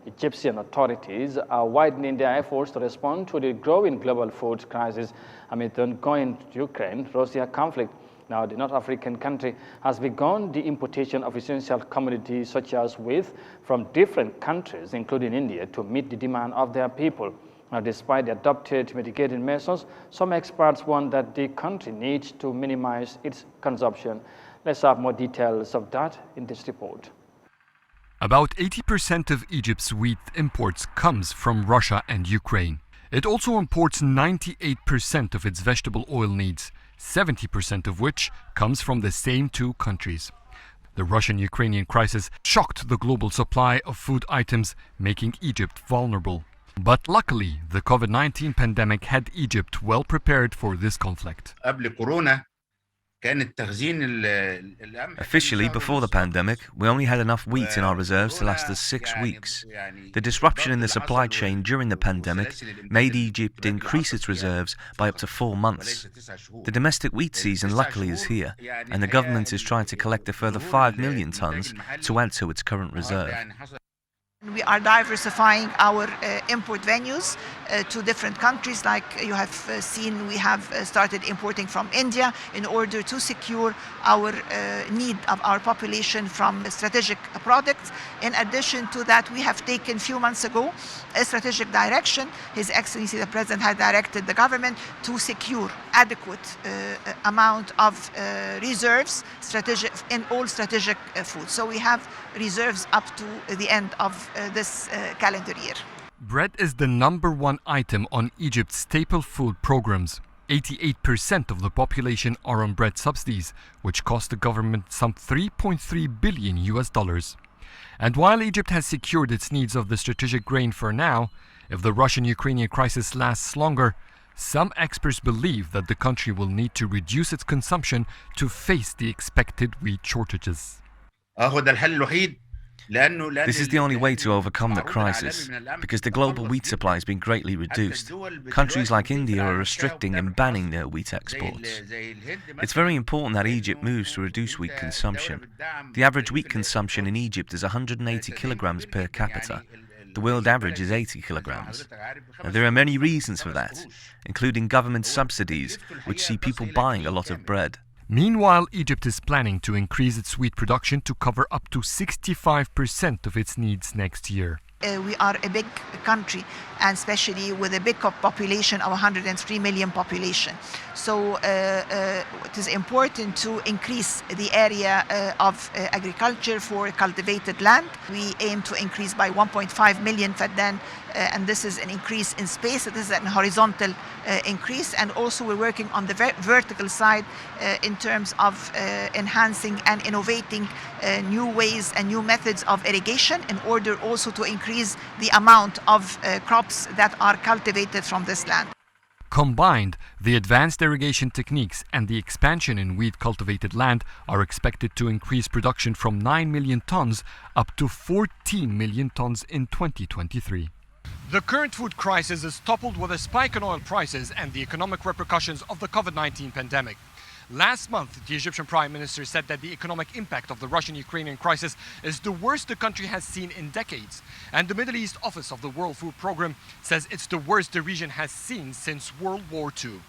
Egyptian authorities are widening their efforts to respond to the growing global food crisis amid the ongoing Ukraine-Russia conflict. Now, the North African country has begun the importation of essential commodities such as wheat from different countries, including India, to meet the demand of their people. Now, despite the adopted mitigating measures, some experts warn that the country needs to minimize its consumption. Let's have more details of that in this report. About 80% of Egypt's wheat imports comes from Russia and Ukraine. It also imports 98% of its vegetable oil needs, 70% of which comes from the same two countries. The Russian-Ukrainian crisis shocked the global supply of food items, making Egypt vulnerable. But luckily, the COVID-19 pandemic had Egypt well prepared for this conflict. Officially, before the pandemic, we only had enough wheat in our reserves to last us 6 weeks. The disruption in the supply chain during the pandemic made Egypt increase its reserves by up to 4 months. The domestic wheat season luckily is here, and the government is trying to collect a further 5 million tons to add to its current reserve. We are diversifying our import venues to different countries. Like you have seen, we have started importing from India in order to secure our need of our population from strategic products. In addition to that, we have taken a few months ago a strategic direction. His Excellency the President had directed the government to secure adequate amount of reserves in all strategic foods. So we have reserves up to the end of this calendar year. Bread is the #1 item on Egypt's staple food programs. 88% of the population are on bread subsidies, which cost the government some $3.3 billion. And while Egypt has secured its needs of the strategic grain for now, if the Russian-Ukrainian crisis lasts longer, some experts believe that the country will need to reduce its consumption to face the expected wheat shortages. This is the only way to overcome the crisis, because the global wheat supply has been greatly reduced. Countries like India are restricting and banning their wheat exports. It's very important that Egypt moves to reduce wheat consumption. The average wheat consumption in Egypt is 180 kilograms per capita. The world average is 80 kilograms. Now, there are many reasons for that, including government subsidies, which see people buying a lot of bread. Meanwhile, Egypt is planning to increase its wheat production to cover up to 65% of its needs next year. We are a big country, and especially with a big population of 103 million population. So it is important to increase the area of agriculture for cultivated land. We aim to increase by 1.5 million faddan, and this is an increase in space. This is an horizontal increase, and also we're working on the vertical side in terms of enhancing and innovating new ways and new methods of irrigation in order also to increase the amount of crops that are cultivated from this land. Combined, the advanced irrigation techniques and the expansion in wheat cultivated land are expected to increase production from 9 million tons up to 14 million tons in 2023. The current food crisis is toppled with a spike in oil prices and the economic repercussions of the COVID-19 pandemic. Last month, the Egyptian Prime Minister said that the economic impact of the Russian-Ukrainian crisis is the worst the country has seen in decades. And the Middle East office of the World Food Programme says it's the worst the region has seen since World War II.